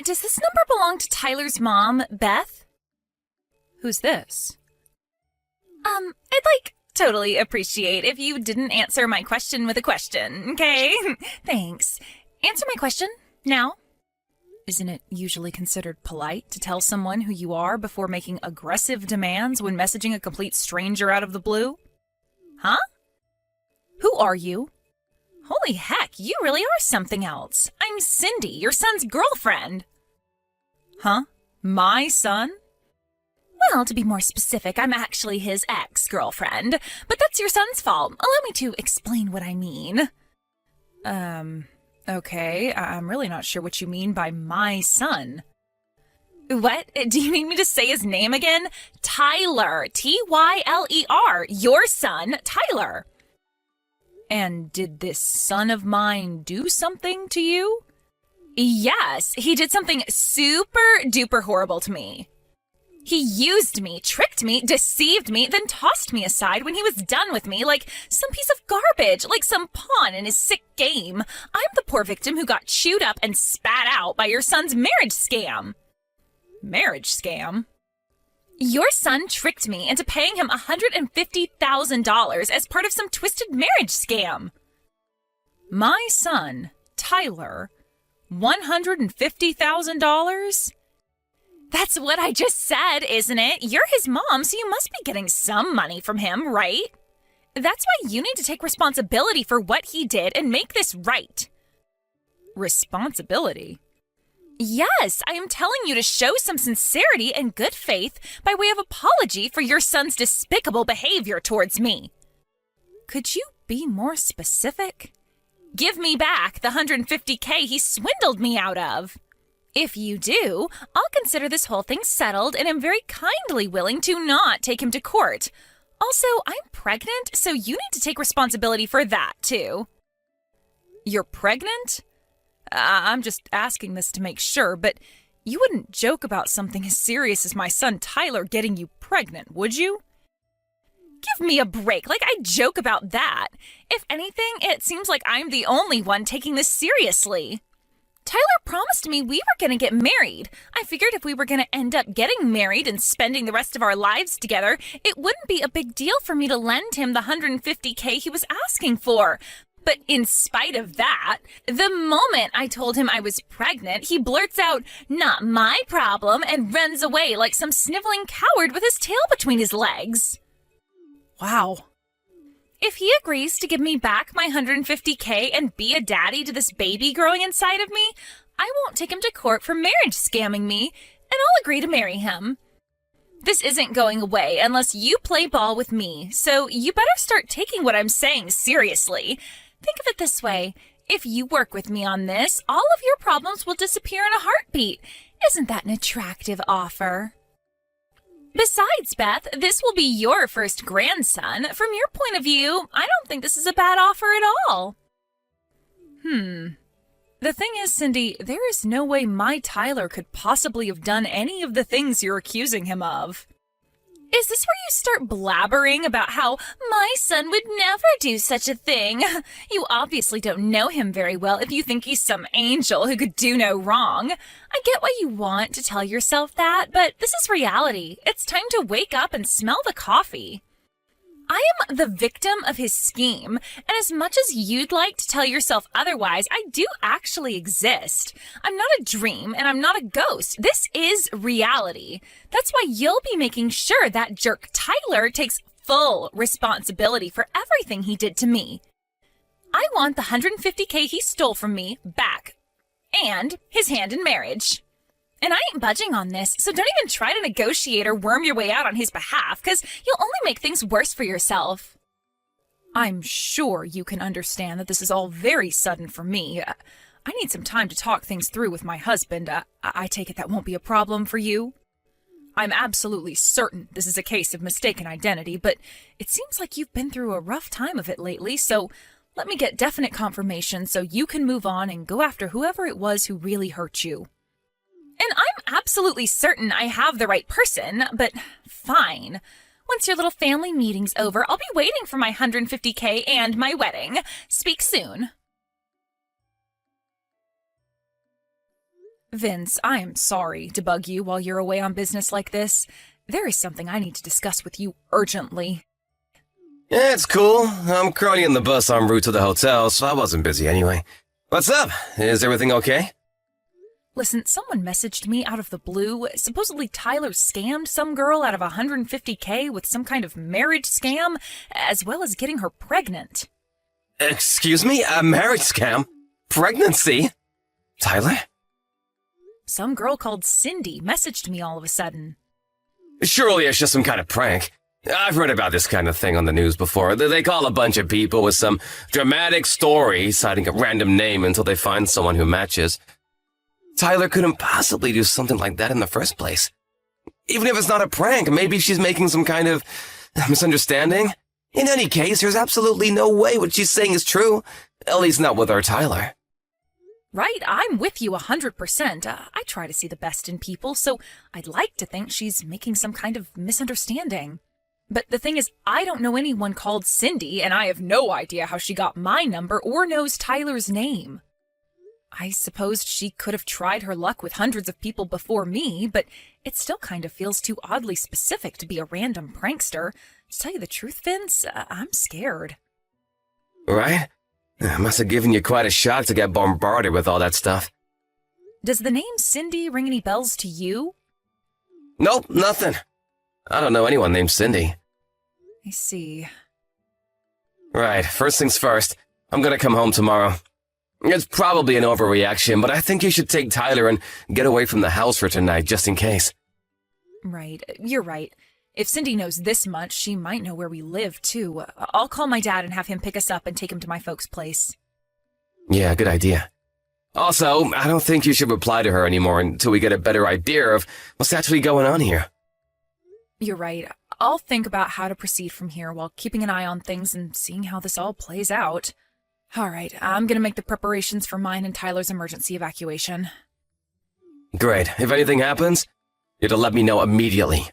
does this number belong to Tyler's mom, Beth? Who's this? I'd totally appreciate if you didn't answer my question with a question, okay? Thanks. Answer my question, now. Isn't it usually considered polite to tell someone who you are before making aggressive demands when messaging a complete stranger out of the blue? Huh? Who are you? Holy heck, you really are something else. I'm Cindy, your son's girlfriend. Huh? My son? Well, to be more specific, I'm actually his ex-girlfriend, but that's your son's fault. Allow me to explain what I mean. Okay, I'm really not sure what you mean by my son. What? Do you need me to say his name again? Tyler. Tyler. Your son, Tyler. And did this son of mine do something to you? Yes, he did something super duper horrible to me. He used me, tricked me, deceived me, then tossed me aside when he was done with me like some piece of garbage, like some pawn in his sick game. I'm the poor victim who got chewed up and spat out by your son's marriage scam. Marriage scam? Your son tricked me into paying him $150,000 as part of some twisted marriage scam. My son, Tyler, $150,000? That's what I just said, isn't it? You're his mom, so you must be getting some money from him, right? That's why you need to take responsibility for what he did and make this right. Responsibility? Yes, I am telling you to show some sincerity and good faith by way of apology for your son's despicable behavior towards me. Could you be more specific? Give me back the $150K he swindled me out of. If you do, I'll consider this whole thing settled and am very kindly willing to not take him to court. Also, I'm pregnant, so you need to take responsibility for that, too. You're pregnant? I'm just asking this to make sure, but you wouldn't joke about something as serious as my son Tyler getting you pregnant, would you? Give me a break, like I joke about that. If anything, it seems like I'm the only one taking this seriously. Tyler promised me we were going to get married. I figured if we were going to end up getting married and spending the rest of our lives together, it wouldn't be a big deal for me to lend him the $150K he was asking for. But in spite of that, the moment I told him I was pregnant, he blurts out, "Not my problem," and runs away like some sniveling coward with his tail between his legs. Wow. If he agrees to give me back my $150K and be a daddy to this baby growing inside of me, I won't take him to court for marriage scamming me, and I'll agree to marry him. This isn't going away unless you play ball with me, so you better start taking what I'm saying seriously. Think of it this way. If you work with me on this, all of your problems will disappear in a heartbeat. Isn't that an attractive offer? Besides, Beth, this will be your first grandson. From your point of view, I don't think this is a bad offer at all. The thing is, Cindy, there is no way my Tyler could possibly have done any of the things you're accusing him of. Is this where you start blabbering about how my son would never do such a thing? You obviously don't know him very well if you think he's some angel who could do no wrong. I get why you want to tell yourself that, but this is reality. It's time to wake up and smell the coffee. I am the victim of his scheme, and as much as you'd like to tell yourself otherwise, I do actually exist. I'm not a dream, and I'm not a ghost. This is reality. That's why you'll be making sure that jerk Tyler takes full responsibility for everything he did to me. I want the $150K he stole from me back, and his hand in marriage. And I ain't budging on this, so don't even try to negotiate or worm your way out on his behalf, because you'll only make things worse for yourself. I'm sure you can understand that this is all very sudden for me. I need some time to talk things through with my husband. I take it that won't be a problem for you? I'm absolutely certain this is a case of mistaken identity, but it seems like you've been through a rough time of it lately, so let me get definite confirmation so you can move on and go after whoever it was who really hurt you. And I'm absolutely certain I have the right person, but fine. Once your little family meeting's over, I'll be waiting for my $150K and my wedding. Speak soon. Vince, I am sorry to bug you while you're away on business like this. There is something I need to discuss with you urgently. Yeah, it's cool. I'm currently in the bus en route to the hotel, so I wasn't busy anyway. What's up? Is everything okay? Listen, someone messaged me out of the blue. Supposedly Tyler scammed some girl out of $150K with some kind of marriage scam, as well as getting her pregnant. Excuse me? A marriage scam? Pregnancy? Tyler? Some girl called Cindy messaged me all of a sudden. Surely it's just some kind of prank. I've read about this kind of thing on the news before. They call a bunch of people with some dramatic story citing a random name until they find someone who matches. Tyler couldn't possibly do something like that in the first place. Even if it's not a prank, maybe she's making some kind of misunderstanding. In any case, there's absolutely no way what she's saying is true. At least not with our Tyler. Right, I'm with you 100%. I try to see the best in people, so I'd like to think she's making some kind of misunderstanding. But the thing is, I don't know anyone called Cindy, and I have no idea how she got my number or knows Tyler's name. I suppose she could have tried her luck with hundreds of people before me, but it still kind of feels too oddly specific to be a random prankster. To tell you the truth, Vince, I'm scared. Right? Must have given you quite a shock to get bombarded with all that stuff. Does the name Cindy ring any bells to you? Nope, nothing. I don't know anyone named Cindy. I see. Right, first things first. I'm gonna come home tomorrow. It's probably an overreaction, but I think you should take Tyler and get away from the house for tonight, just in case. Right, you're right. If Cindy knows this much, she might know where we live, too. I'll call my dad and have him pick us up and take him to my folks' place. Yeah, good idea. Also, I don't think you should reply to her anymore until we get a better idea of what's actually going on here. You're right. I'll think about how to proceed from here while keeping an eye on things and seeing how this all plays out. All right, I'm gonna make the preparations for mine and Tyler's emergency evacuation. Great. If anything happens, you have to let me know immediately.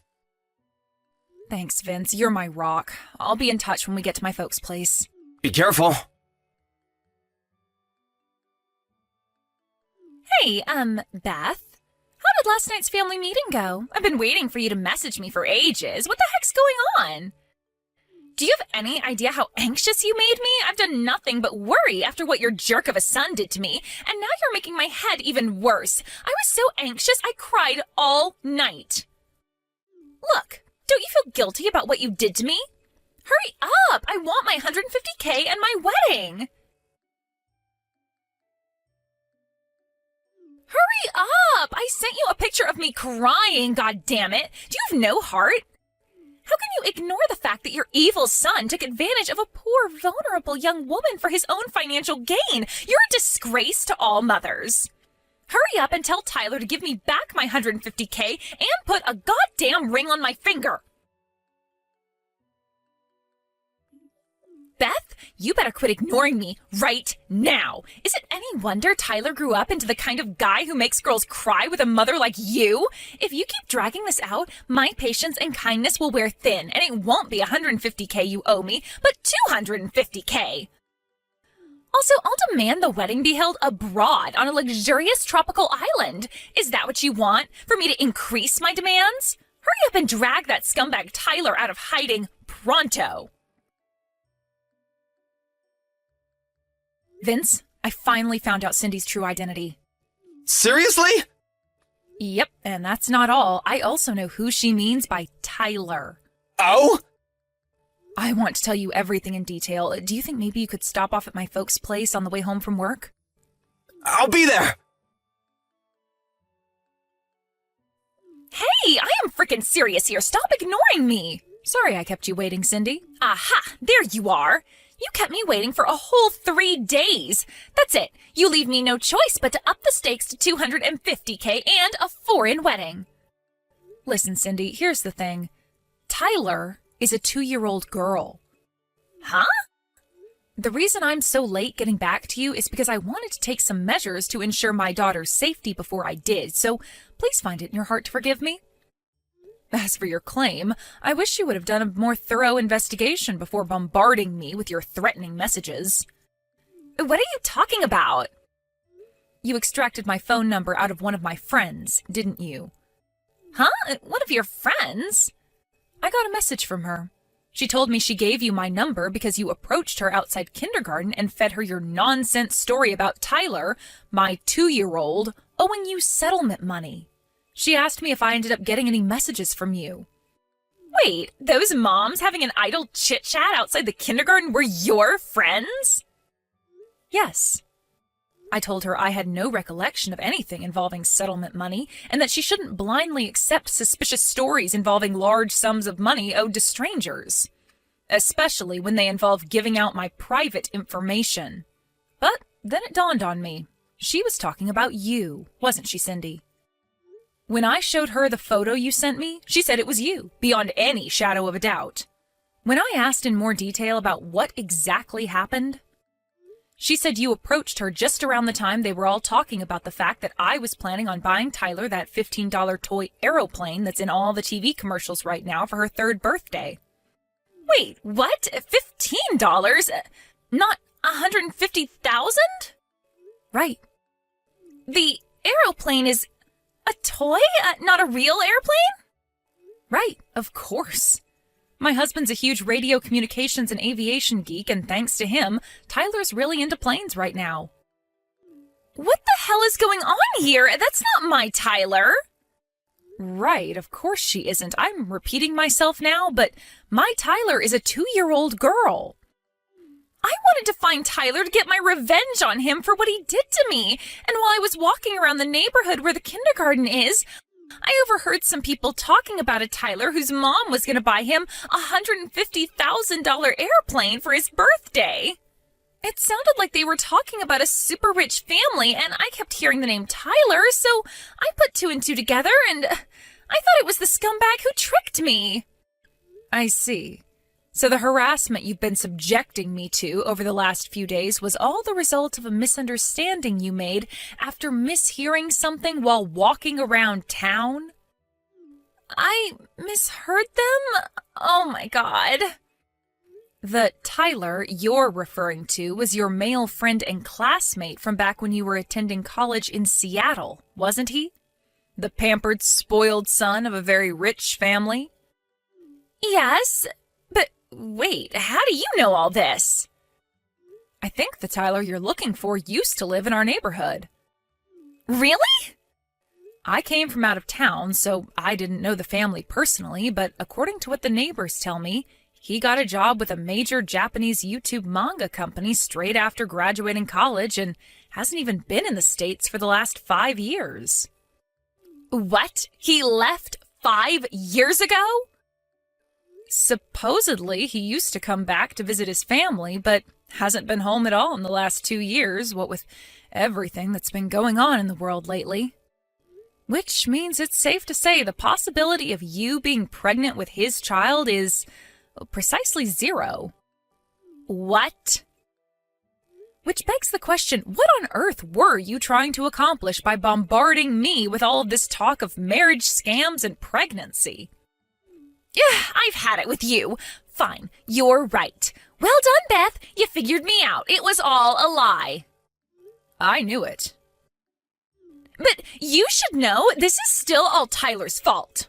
Thanks, Vince. You're my rock. I'll be in touch when we get to my folks' place. Be careful. Hey, Beth? How did last night's family meeting go? I've been waiting for you to message me for ages. What the heck's going on? Do you have any idea how anxious you made me? I've done nothing but worry after what your jerk of a son did to me, and now you're making my head even worse. I was so anxious I cried all night. Look, don't you feel guilty about what you did to me? Hurry up! I want my $150K and my wedding! Hurry up! I sent you a picture of me crying, goddammit! Do you have no heart? How can you ignore the fact that your evil son took advantage of a poor, vulnerable young woman for his own financial gain? You're a disgrace to all mothers. Hurry up and tell Tyler to give me back my $150K and put a goddamn ring on my finger. Beth, you better quit ignoring me right now. Is it any wonder Tyler grew up into the kind of guy who makes girls cry with a mother like you? If you keep dragging this out, my patience and kindness will wear thin, and it won't be $150K you owe me, but $250K. Also, I'll demand the wedding be held abroad on a luxurious tropical island. Is that what you want? For me to increase my demands? Hurry up and drag that scumbag Tyler out of hiding pronto. Vince, I finally found out Cindy's true identity. Seriously? Yep, and that's not all. I also know who she means by Tyler. Oh? I want to tell you everything in detail. Do you think maybe you could stop off at my folks' place on the way home from work? I'll be there! Hey, I am freaking serious here. Stop ignoring me. Sorry I kept you waiting, Cindy. Aha, there you are. You kept me waiting for a whole 3 days. That's it. You leave me no choice but to up the stakes to $250K and a foreign wedding. Listen, Cindy, here's the thing. Tyler is a 2-year-old girl. Huh? The reason I'm so late getting back to you is because I wanted to take some measures to ensure my daughter's safety before I did, so please find it in your heart to forgive me. As for your claim, I wish you would have done a more thorough investigation before bombarding me with your threatening messages. What are you talking about? You extracted my phone number out of one of my friends, didn't you? Huh? One of your friends? I got a message from her. She told me she gave you my number because you approached her outside kindergarten and fed her your nonsense story about Tyler, my 2-year-old, owing you settlement money. She asked me if I ended up getting any messages from you. Wait, those moms having an idle chit-chat outside the kindergarten were your friends? Yes. I told her I had no recollection of anything involving settlement money and that she shouldn't blindly accept suspicious stories involving large sums of money owed to strangers, especially when they involve giving out my private information. But then it dawned on me. She was talking about you, wasn't she, Cindy? When I showed her the photo you sent me, she said it was you, beyond any shadow of a doubt. When I asked in more detail about what exactly happened, she said you approached her just around the time they were all talking about the fact that I was planning on buying Tyler that $15 toy aeroplane that's in all the TV commercials right now for her 3rd birthday. Wait, what? $15? Not $150,000? Right. The aeroplane is a toy? Not a real airplane? Right, of course. My husband's a huge radio communications and aviation geek, and thanks to him, Tyler's really into planes right now. What the hell is going on here? That's not my Tyler. Right, of course she isn't. I'm repeating myself now, but my Tyler is a 2-year-old girl. I wanted to find Tyler to get my revenge on him for what he did to me, and while I was walking around the neighborhood where the kindergarten is, I overheard some people talking about a Tyler whose mom was going to buy him a $150,000 airplane for his birthday. It sounded like they were talking about a super rich family, and I kept hearing the name Tyler, so I put 2 and 2 together, and I thought it was the scumbag who tricked me. I see. So the harassment you've been subjecting me to over the last few days was all the result of a misunderstanding you made after mishearing something while walking around town? I misheard them? Oh my God. The Tyler you're referring to was your male friend and classmate from back when you were attending college in Seattle, wasn't he? The pampered, spoiled son of a very rich family? Yes, but wait, how do you know all this? I think the Tyler you're looking for used to live in our neighborhood. Really? I came from out of town, so I didn't know the family personally, but according to what the neighbors tell me, he got a job with a major Japanese YouTube manga company straight after graduating college and hasn't even been in the States for the last 5 years. What? He left 5 years ago? Supposedly, he used to come back to visit his family, but hasn't been home at all in the last 2 years, what with everything that's been going on in the world lately. Which means it's safe to say the possibility of you being pregnant with his child is precisely 0. What? Which begs the question, what on earth were you trying to accomplish by bombarding me with all of this talk of marriage scams and pregnancy? Yeah, I've had it with you. Fine, you're right. Well done, Beth. You figured me out. It was all a lie. I knew it. But you should know this is still all Tyler's fault.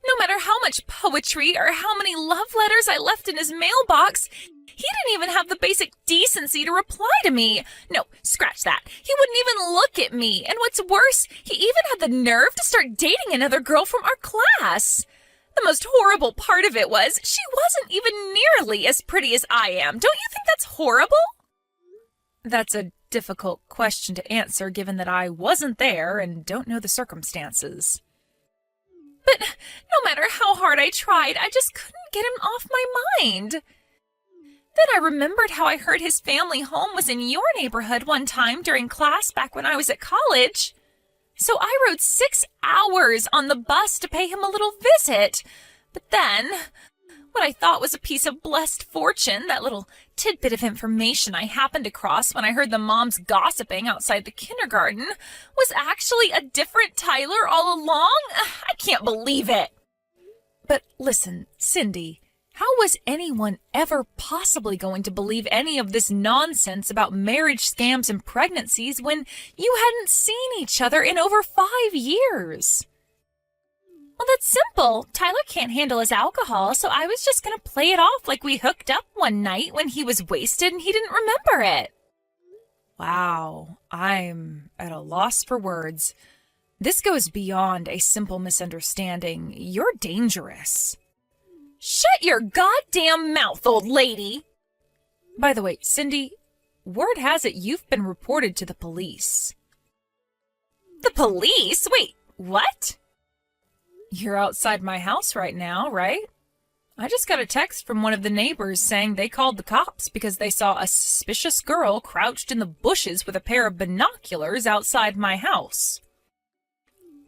No matter how much poetry or how many love letters I left in his mailbox, he didn't even have the basic decency to reply to me. No, scratch that. He wouldn't even look at me. And what's worse, he even had the nerve to start dating another girl from our class. The most horrible part of it was she wasn't even nearly as pretty as I am. Don't you think that's horrible? That's a difficult question to answer given that I wasn't there and don't know the circumstances. But no matter how hard I tried, I just couldn't get him off my mind. Then I remembered how I heard his family home was in your neighborhood one time during class back when I was at college. So I rode 6 hours on the bus to pay him a little visit. But then, what I thought was a piece of blessed fortune, that little tidbit of information I happened across when I heard the moms gossiping outside the kindergarten, was actually a different Tyler all along? I can't believe it. But listen, Cindy, How was anyone ever possibly going to believe any of this nonsense about marriage scams and pregnancies when you hadn't seen each other in over 5 years? Well, that's simple. Tyler can't handle his alcohol, so I was just gonna play it off like we hooked up one night when he was wasted and he didn't remember it. Wow, I'm at a loss for words. This goes beyond a simple misunderstanding. You're dangerous. Shut your goddamn mouth, old lady! By the way, Cindy, word has it you've been reported to the police. The police? Wait, what? You're outside my house right now, right? I just got a text from one of the neighbors saying they called the cops because they saw a suspicious girl crouched in the bushes with a pair of binoculars outside my house.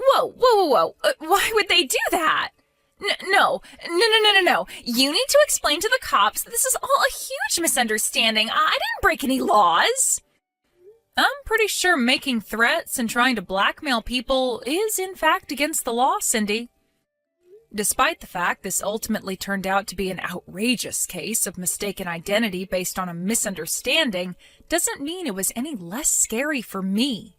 Whoa. Why would they do that? No. You need to explain to the cops that this is all a huge misunderstanding. I didn't break any laws. I'm pretty sure making threats and trying to blackmail people is in fact against the law, Cindy. Despite the fact this ultimately turned out to be an outrageous case of mistaken identity based on a misunderstanding, doesn't mean it was any less scary for me.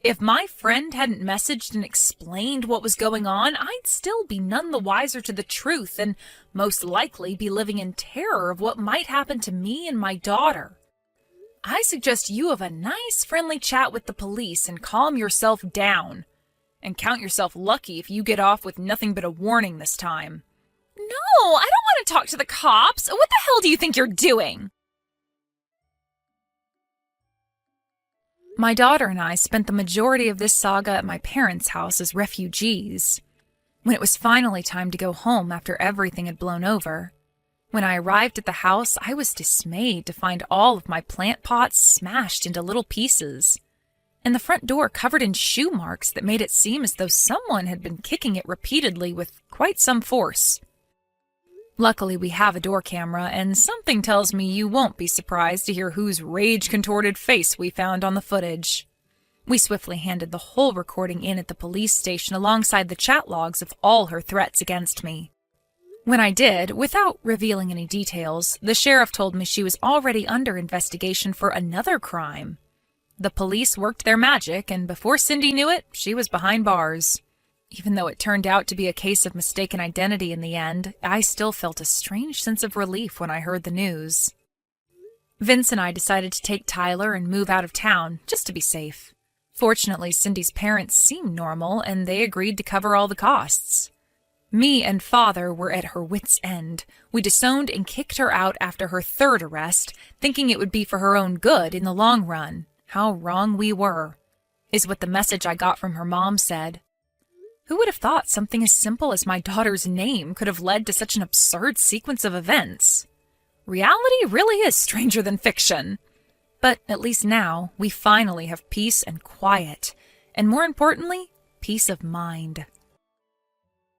If my friend hadn't messaged and explained what was going on, I'd still be none the wiser to the truth and most likely be living in terror of what might happen to me and my daughter. I suggest you have a nice friendly chat with the police and calm yourself down. And count yourself lucky if you get off with nothing but a warning this time. No, I don't want to talk to the cops. What the hell do you think you're doing? My daughter and I spent the majority of this saga at my parents' house as refugees. When it was finally time to go home after everything had blown over, when I arrived at the house, I was dismayed to find all of my plant pots smashed into little pieces, and the front door covered in shoe marks that made it seem as though someone had been kicking it repeatedly with quite some force. Luckily, we have a door camera, and something tells me you won't be surprised to hear whose rage-contorted face we found on the footage. We swiftly handed the whole recording in at the police station alongside the chat logs of all her threats against me. When I did, without revealing any details, the sheriff told me she was already under investigation for another crime. The police worked their magic, and before Cindy knew it, she was behind bars. Even though it turned out to be a case of mistaken identity in the end, I still felt a strange sense of relief when I heard the news. Vince and I decided to take Tyler and move out of town, just to be safe. Fortunately, Cindy's parents seemed normal, and they agreed to cover all the costs. Me and Father were at her wits' end. We disowned and kicked her out after her third arrest, thinking it would be for her own good in the long run. How wrong we were, is what the message I got from her mom said. Who would have thought something as simple as my daughter's name could have led to such an absurd sequence of events? Reality really is stranger than fiction. But at least now, we finally have peace and quiet, and more importantly, peace of mind.